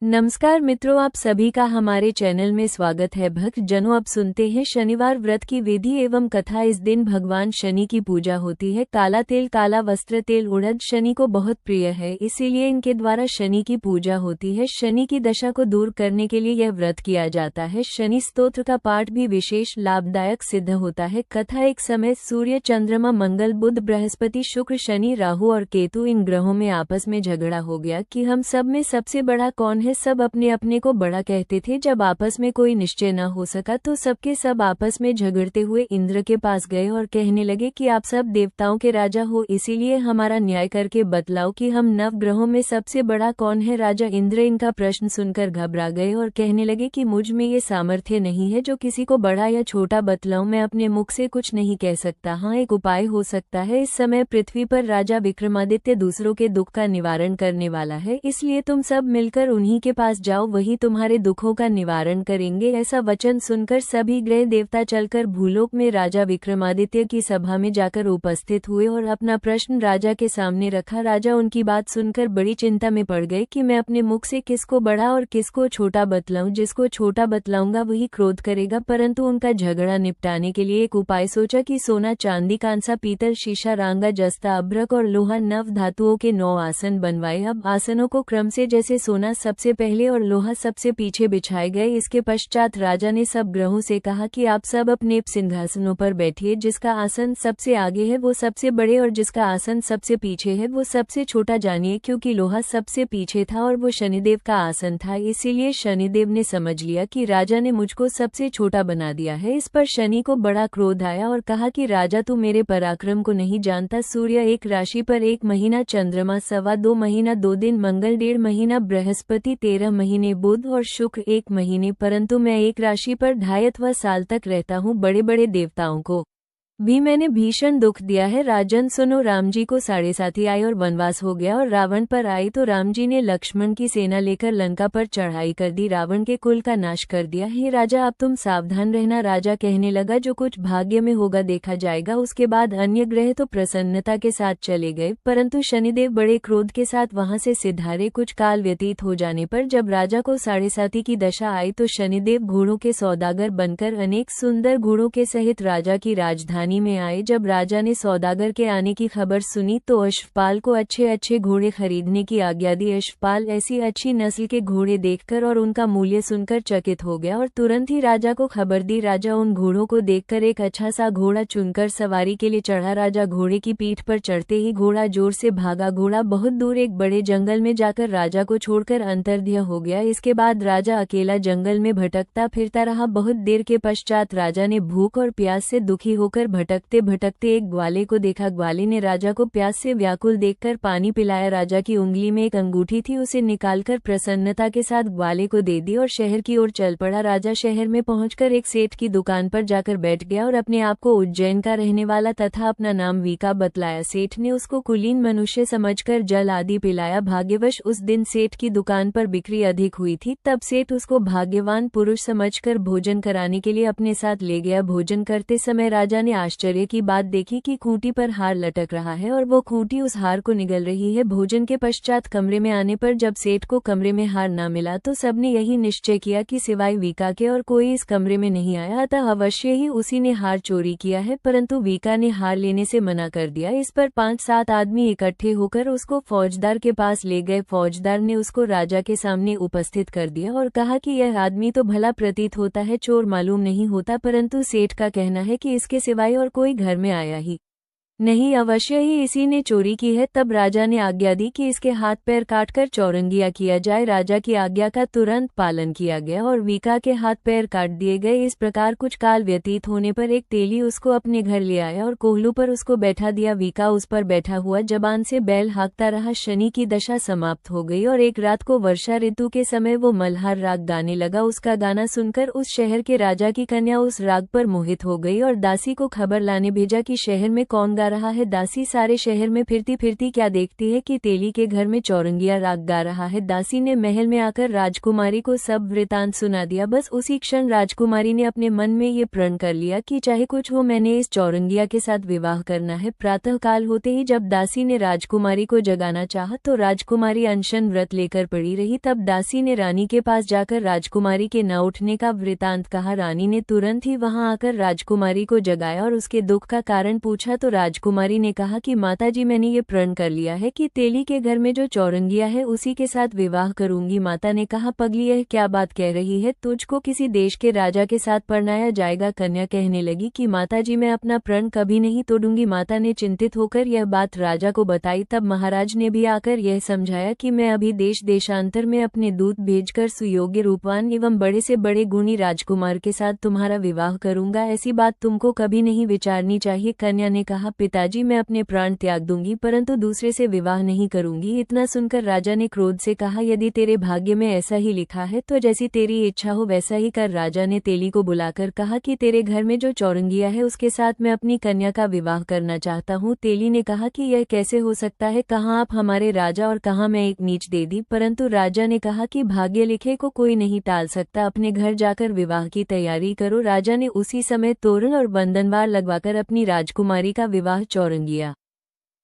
नमस्कार मित्रों, आप सभी का हमारे चैनल में स्वागत है। भक्त जनों, अब सुनते हैं शनिवार व्रत की विधि एवं कथा। इस दिन भगवान शनि की पूजा होती है। काला तेल, काला वस्त्र, तेल उड़द शनि को बहुत प्रिय है, इसीलिए इनके द्वारा शनि की पूजा होती है। शनि की दशा को दूर करने के लिए यह व्रत किया जाता है। शनि स्तोत्र का पाठ भी विशेष लाभदायक सिद्ध होता है। कथा: एक समय सूर्य, चंद्रमा, मंगल, बुध, बृहस्पति, शुक्र, शनि, राहु और केतु, इन ग्रहों में आपस में झगड़ा हो गया कि हम सब में सबसे बड़ा कौन है। सब अपने अपने को बड़ा कहते थे। जब आपस में कोई निश्चय न हो सका तो सबके सब आपस में झगड़ते हुए इंद्र के पास गए और कहने लगे कि आप सब देवताओं के राजा हो, इसीलिए हमारा न्याय करके बतलाओ कि हम नव ग्रहों में सबसे बड़ा कौन है। राजा इंद्र इनका प्रश्न सुनकर घबरा गए और कहने लगे कि मुझ में ये सामर्थ्य नहीं है जो किसी को बड़ा या छोटा बतलाऊं। मैं अपने मुख से कुछ नहीं कह सकता। हाँ, एक उपाय हो सकता है। इस समय पृथ्वी पर राजा विक्रमादित्य दूसरों के दुख का निवारण करने वाला है, इसलिए तुम सब मिलकर उन्हीं के पास जाओ, वही तुम्हारे दुखों का निवारण करेंगे। ऐसा वचन सुनकर सभी ग्रह देवता चलकर भूलोक में राजा विक्रमादित्य की सभा में जाकर उपस्थित हुए और अपना प्रश्न राजा के सामने रखा। राजा उनकी बात सुनकर बड़ी चिंता में पड़ गए कि मैं अपने मुख से किसको बड़ा और किसको छोटा बतलाऊं। जिसको छोटा बतलाऊंगा वही क्रोध करेगा। परंतु उनका झगड़ा निपटाने के लिए एक उपाय सोचा कि सोना, चांदी, कांसा, पीतल, शीशा, रांगा, जस्ता, अभ्रक और लोहा, नव धातुओं के 9 आसन बनवाए। अब आसनों को क्रम से जैसे सोना सबसे पहले और लोहा सबसे पीछे बिछाए गए। इसके पश्चात राजा ने सब ग्रहों से कहा कि आप सब अपने सिंहासनों पर बैठिए। जिसका आसन सबसे आगे है वो सबसे बड़े और जिसका आसन सबसे पीछे है वो सबसे छोटा जानिए। क्योंकि लोहा सबसे पीछे था और वो शनिदेव का आसन था, इसीलिए शनिदेव ने समझ लिया कि राजा ने मुझको सबसे छोटा बना दिया है। इस पर शनि को बड़ा क्रोध आया और कहा कि राजा, तू मेरे पराक्रम को नहीं जानता। सूर्य एक राशि पर 1 महीना, चंद्रमा 2.25 महीना 2 दिन, मंगल 1.5 महीना, बृहस्पति 13 महीने, बुध और शुक्र 1 महीने, परंतु मैं एक राशि पर 2.5 साल तक रहता हूँ। बड़े बड़े देवताओं को भी मैंने भीषण दुख दिया है। राजन सुनो, राम जी को 7.5 आए और वनवास हो गया और रावण पर आई तो राम जी ने लक्ष्मण की सेना लेकर लंका पर चढ़ाई कर दी, रावण के कुल का नाश कर दिया। हे राजा, अब तुम सावधान रहना। राजा कहने लगा, जो कुछ भाग्य में होगा देखा जाएगा। उसके बाद अन्य ग्रह तो प्रसन्नता के साथ चले गए, परंतु शनिदेव बड़े क्रोध के साथ वहां से सिधारे। कुछ काल व्यतीत हो जाने पर जब राजा को 7.5 की दशा आई तो शनिदेव घोड़ों के सौदागर बनकर अनेक सुंदर घोड़ों के सहित राजा की राजधानी में आए। जब राजा ने सौदागर के आने की खबर सुनी तो अश्वपाल को अच्छे अच्छे घोड़े खरीदने की आज्ञा दी। अश्वपाल ऐसी अच्छी नस्ल के घोड़े देखकर और उनका मूल्य सुनकर चकित हो गया और तुरंत ही राजा को खबर दी। राजा उन घोड़ों को देखकर एक अच्छा सा घोड़ा चुनकर सवारी के लिए चढ़ा। राजा घोड़े की पीठ पर चढ़ते ही घोड़ा जोर से भागा। घोड़ा बहुत दूर एक बड़े जंगल में जाकर राजा को छोड़कर अंतर्ध्य हो गया। इसके बाद राजा अकेला जंगल में भटकता फिरता रहा। बहुत देर के पश्चात राजा ने भूख और प्यास से दुखी होकर भटकते भटकते एक ग्वाले को देखा। ग्वाले ने राजा को प्यास से व्याकुल देखकर पानी पिलाया। राजा की उंगली में एक अंगूठी थी, उसे निकालकर प्रसन्नता के साथ ग्वाले को दे दी और शहर की ओर चल पड़ा। राजा शहर में पहुंचकर एक सेठ की दुकान पर जाकर बैठ गया और अपने आप को उज्जैन का रहने वाला तथा अपना नाम वीका बतलाया। सेठ ने उसको कुलीन मनुष्य समझकर जल आदि पिलाया। भाग्यवश उस दिन सेठ की दुकान पर बिक्री अधिक हुई थी, तब सेठ उसको भाग्यवान पुरुष समझकर भोजन कराने के लिए अपने साथ ले गया। भोजन करते समय राजा ने आश्चर्य की बात देखी कि खूंटी पर हार लटक रहा है और वो खूंटी उस हार को निगल रही है। भोजन के पश्चात कमरे में आने पर जब सेठ को कमरे में हार ना मिला तो सबने यही निश्चय किया कि सिवाय वीका के और कोई इस कमरे में नहीं आया, अतः अवश्य ही उसी ने हार चोरी किया है। परंतु वीका ने हार लेने से मना कर दिया। इस पर 5-7 आदमी इकट्ठे होकर उसको फौजदार के पास ले गए। फौजदार ने उसको राजा के सामने उपस्थित कर दिया और कहा कि यह आदमी तो भला प्रतीत होता है, चोर मालूम नहीं होता, परंतु सेठ का कहना है कि इसके सिवाय और कोई घर में आया ही नहीं, अवश्य ही इसी ने चोरी की है। तब राजा ने आज्ञा दी कि इसके हाथ पैर काटकर चौरंगिया किया जाए। राजा की आज्ञा का तुरंत पालन किया गया और वीका के हाथ पैर काट दिए गए। इस प्रकार कुछ काल व्यतीत होने पर एक तेली उसको अपने घर ले आया और कोहलू पर उसको बैठा दिया। वीका उस पर बैठा हुआ जबान से बैल हाँकता रहा। शनि की दशा समाप्त हो गई और एक रात को वर्षा ऋतु के समय वो मल्हार राग गाने लगा। उसका गाना सुनकर उस शहर के राजा की कन्या उस राग पर मोहित हो गई और दासी को खबर लाने भेजा कि शहर में कौन गा गा रहा है। दासी सारे शहर में फिरती फिरती क्या देखती है कि तेली के घर में चौरंगिया राग गा रहा है। दासी ने महल में आकर राजकुमारी को सब वृतांत सुना दिया। बस उसी क्षण राजकुमारी ने अपने मन में ये प्रण कर लिया कि चाहे कुछ हो, मैंने इस चौरंगिया के साथ विवाह करना है। प्रातः काल होते ही जब दासी ने राजकुमारी को जगाना चाहा तो राजकुमारी अनशन व्रत लेकर पड़ी रही। तब दासी ने रानी के पास जाकर राजकुमारी के न उठने का वृतांत कहा। रानी ने तुरंत ही वहां आकर राजकुमारी को जगाया और उसके दुख का कारण पूछा तो राजकुमारी ने कहा कि माताजी, मैंने ये प्रण कर लिया है कि तेली के घर में जो चौरंगिया है उसी के साथ विवाह करूंगी। माता ने कहा, पगली यह क्या बात कह रही है, तुझको किसी देश के राजा के साथ परणाया जाएगा। कन्या कहने लगी कि माताजी, मैं अपना प्रण कभी नहीं तोड़ूंगी। माता ने चिंतित होकर यह बात राजा को बताई। तब महाराज ने भी आकर यह समझाया कि मैं अभी देश देशांतर में अपने दूत भेजकर सुयोग्य, रूपवान एवं बड़े से बड़े गुणी राजकुमार के साथ तुम्हारा विवाह करूंगा। ऐसी बात तुमको कभी नहीं विचारनी चाहिए। कन्या ने कहा, पिताजी, मैं अपने प्राण त्याग दूंगी परंतु दूसरे से विवाह नहीं करूंगी। इतना सुनकर राजा ने क्रोध से कहा, यदि तेरे भाग्य में ऐसा ही लिखा है तो जैसी तेरी इच्छा हो वैसा ही कर। राजा ने तेली को बुलाकर कहा कि तेरे घर में जो चौरंगिया है उसके साथ मैं अपनी कन्या का विवाह करना चाहता हूँ। तेली ने कहा कि यह कैसे हो सकता है, कहाँ आप हमारे राजा और कहाँ मैं एक नीच देवी। परंतु राजा ने कहा कि भाग्य लिखे को कोई नहीं टाल सकता, अपने घर जाकर विवाह की तैयारी करो। राजा ने उसी समय तोरण और बंधनवार लगवाकर अपनी राजकुमारी का विवाह चौरंगिया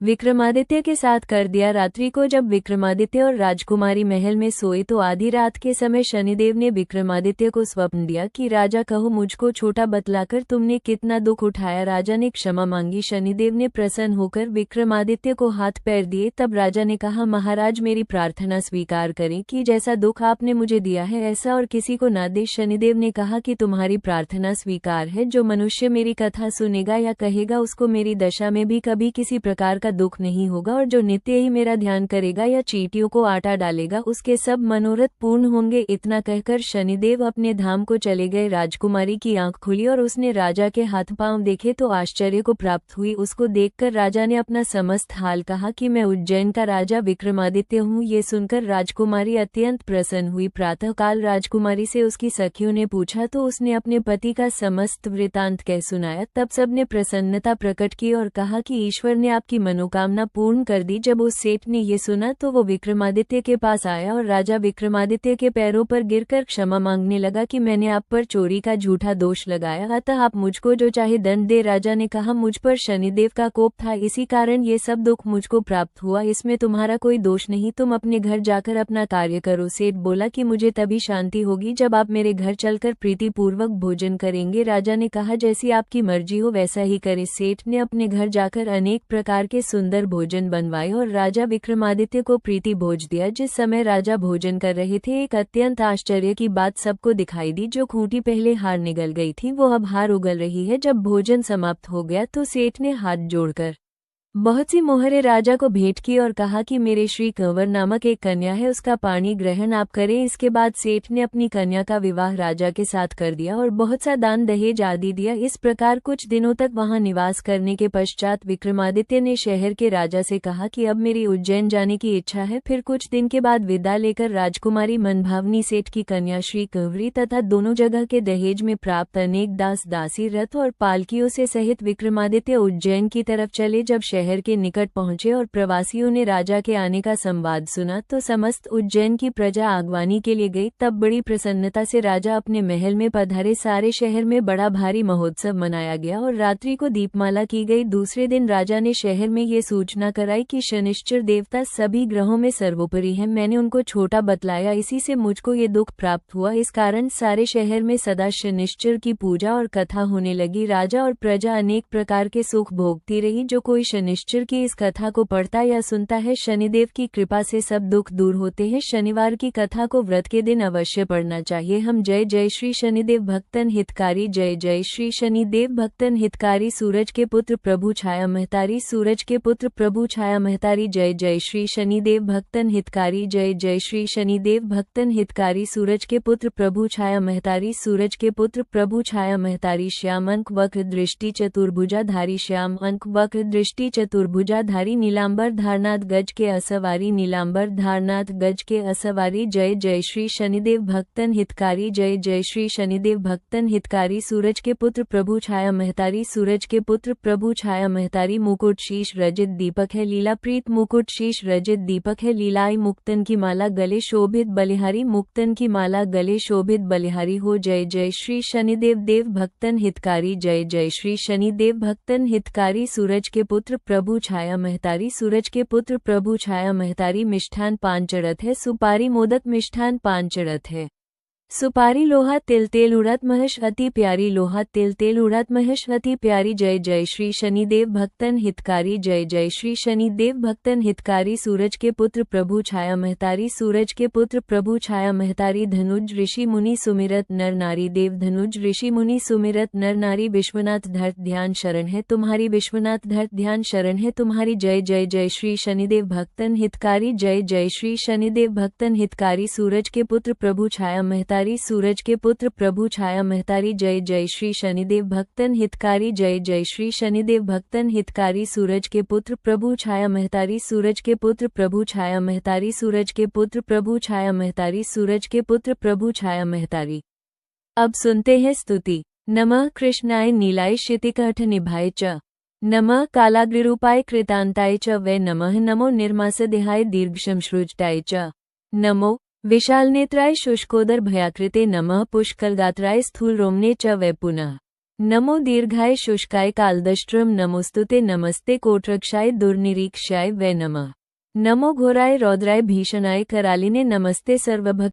विक्रमादित्य के साथ कर दिया। रात्रि को जब विक्रमादित्य और राजकुमारी महल में सोए तो आधी रात के समय शनिदेव ने विक्रमादित्य को स्वप्न दिया कि राजा, कहो मुझको छोटा बतलाकर तुमने कितना दुख उठाया। राजा ने क्षमा मांगी। शनिदेव ने प्रसन्न होकर विक्रमादित्य को हाथ पैर दिए। तब राजा ने कहा, महाराज, मेरी प्रार्थना स्वीकार करें कि जैसा दुख आपने मुझे दिया है ऐसा और किसी को ना दे। शनिदेव ने कहा कि तुम्हारी प्रार्थना स्वीकार है। जो मनुष्य मेरी कथा सुनेगा या कहेगा उसको मेरी दशा में भी कभी किसी प्रकार का दुख नहीं होगा, और जो नित्य ही मेरा ध्यान करेगा या चींटियों को आटा डालेगा उसके सब मनोरथ पूर्ण होंगे। इतना कहकर शनिदेव अपने धाम को चले गए। राजकुमारी की आंख खुली और उसने राजा के हाथ पांव देखे तो आश्चर्य को प्राप्त हुई। उसको देखकर राजा ने अपना समस्त हाल कहा कि मैं उज्जैन का राजा विक्रमादित्य हूँ। ये सुनकर राजकुमारी अत्यंत प्रसन्न हुई। प्रातःकाल राजकुमारी से उसकी सखियों ने पूछा तो उसने अपने पति का समस्त वृतांत कह सुनाया। तब सबने प्रसन्नता प्रकट की और कहा कि ईश्वर ने आपकी मनोकामना पूर्ण कर दी। जब उस सेठ ने ये सुना तो वो विक्रमादित्य के पास आया और राजा विक्रमादित्य के पैरों पर गिरकर क्षमा मांगने लगा कि मैंने आप पर चोरी का झूठा दोष लगाया, अतः आप मुझको जो चाहे दंड दे। राजा ने कहा, मुझ पर शनिदेव का कोप था, इसी कारण ये सब दुख मुझको प्राप्त हुआ, इसमें तुम्हारा कोई दोष नहीं। तुम अपने घर जाकर अपना कार्य करो। सेठ बोला कि मुझे तभी शांति होगी जब आप मेरे घर चलकर प्रीतिपूर्वक भोजन करेंगे। राजा ने कहा, जैसी आपकी मर्जी हो वैसा ही करे। सेठ ने अपने घर जाकर अनेक प्रकार के सुंदर भोजन बनवाए और राजा विक्रमादित्य को प्रीति भोज दिया। जिस समय राजा भोजन कर रहे थे एक अत्यंत आश्चर्य की बात सबको दिखाई दी। जो खूंटी पहले हार निगल गई थी वो अब हार उगल रही है। जब भोजन समाप्त हो गया तो सेठ ने हाथ जोड़कर बहुत सी मोहरें राजा को भेंट की और कहा कि मेरे श्री कंवर नामक एक कन्या है, उसका पाणी ग्रहण आप करें। इसके बाद सेठ ने अपनी कन्या का विवाह राजा के साथ कर दिया और बहुत सा दान दहेज आदि दिया। इस प्रकार कुछ दिनों तक वहां निवास करने के पश्चात विक्रमादित्य ने शहर के राजा से कहा कि अब मेरी उज्जैन जाने की इच्छा है। फिर कुछ दिन के बाद विदा लेकर राजकुमारी मनभावनी सेठ की कन्या श्री कंवरी तथा दोनों जगह के दहेज में प्राप्त अनेक दास दासी, रथ और पालकियों से सहित विक्रमादित्य उज्जैन की तरफ चले। जब शहर के निकट पहुंचे और प्रवासियों ने राजा के आने का संवाद सुना तो समस्त उज्जैन की प्रजा आगवानी के लिए गई। तब बड़ी प्रसन्नता से राजा अपने महल में पधारे। सारे शहर में बड़ा भारी महोत्सव मनाया गया और रात्रि को दीपमाला की गई। दूसरे दिन राजा ने शहर में ये सूचना कराई कि शनिश्चर देवता सभी ग्रहों में सर्वोपरि है। मैंने उनको छोटा बतलाया, इसी से मुझको ये दुख प्राप्त हुआ। इस कारण सारे शहर में सदा शनिश्चर की पूजा और कथा होने लगी। राजा और प्रजा अनेक प्रकार के सुख भोगती रही। जो कोई शनिश्चर की इस कथा को पढ़ता या सुनता है, शनिदेव की कृपा से सब दुख दूर होते हैं। शनिवार की कथा को व्रत के दिन अवश्य पढ़ना चाहिए। हम जय जय श्री शनिदेव भक्तन हितकारी, जय जय श्री शनिदेव भक्तन हितकारी। सूरज के पुत्र प्रभु छाया महतारी, सूरज के पुत्र प्रभु छाया महतारी। जय जय श्री शनिदेव भक्तन हितकारी, जय जय श्री शनिदेव भक्तन हितकारी। सूरज के पुत्र प्रभु छाया महतारी, सूरज के पुत्र प्रभु छाया महतारी। श्याम अंक वक्र दृष्टि चतुर्भुजा धारी, श्याम अंक वक्र दृष्टि चतुर्भुजाधारी नीलांबर धारनाथ गज के असवारी नीलांबर धारनाथ गज के असवारी जय जय श्री शनिदेव भक्तन हितकारी जय जय श्री शनिदेव भक्तन हितकारी सूरज के पुत्र प्रभु छाया महतारी सूरज के पुत्र प्रभु छाया महतारी मुकुट शीश रजित दीपक है लीला प्रीत मुकुट शीश रजित दीपक है लीलाई मुक्तन की माला गले शोभित बलिहारी मुक्तन की माला गले शोभित बलिहारी हो जय जय श्री शनिदेव देव भक्तन हितकारी जय जय श्री शनिदेव भक्तन हितकारी सूरज के पुत्र प्रभु छाया महतारी सूरज के पुत्र प्रभु छाया महतारी मिष्ठान पान चढ़त है सुपारी मोदक मिष्ठान पान चढ़त है सुपारी लोहा तिल तेल उड़त महश अति प्यारी लोहा तिल तेल उड़त महश अति प्यारी जय जय श्री शनिदेव भक्तन हितकारी जय जय श्री शनिदेव भक्तन हितकारी सूरज के पुत्र प्रभु छाया महतारी सूरज के पुत्र प्रभु छाया महतारी धनुज ऋषि मुनि सुमिरत नर नारी देव धनुज ऋषि मुनि सुमिरत नर नारी विश्वनाथ धर्त ध्यान शरण है तुम्हारी विश्वनाथ धर्त ध्यान शरण है तुम्हारी जय जय जय श्री शनिदेव भक्तन हितकारी जय जय श्री शनिदेव भक्तन हितकारी सूरज के पुत्र प्रभु छाया महतारी सूरज के पुत्र प्रभु छाया महतारी जय जय श्री शनिदेव भक्तन हितकारी जय जय श्री शनिदेव भक्तन हितकारी सूरज के पुत्र प्रभु छाया महतारी सूरज के पुत्र प्रभु छाया महतारी सूरज के पुत्र प्रभु छाया महतारी सूरज के पुत्र प्रभु छाया महतारी। अब सुनते हैं स्तुति। नमः कृष्णाय नीलाय शितिकठ निभाय च नमः कालाग्निरूपाय कृतांताय च वै नमः नमो निर्मासदेहाय दीर्घशमश्रुजटाय च नमो विशालनेत्राय शुष्कोदर भयाकृते नमः पुष्कलगात्राय स्थूलरोमने च वै पुनः नमो दीर्घाय शुष्काय कालदष्ट्रम नमोस्तुते नमस्ते कोटरक्षाय दुर्निरीक्षाय वै नमः नमो घोराय रौद्राय भीषणाय करालिने नमस्ते सर्वभक्त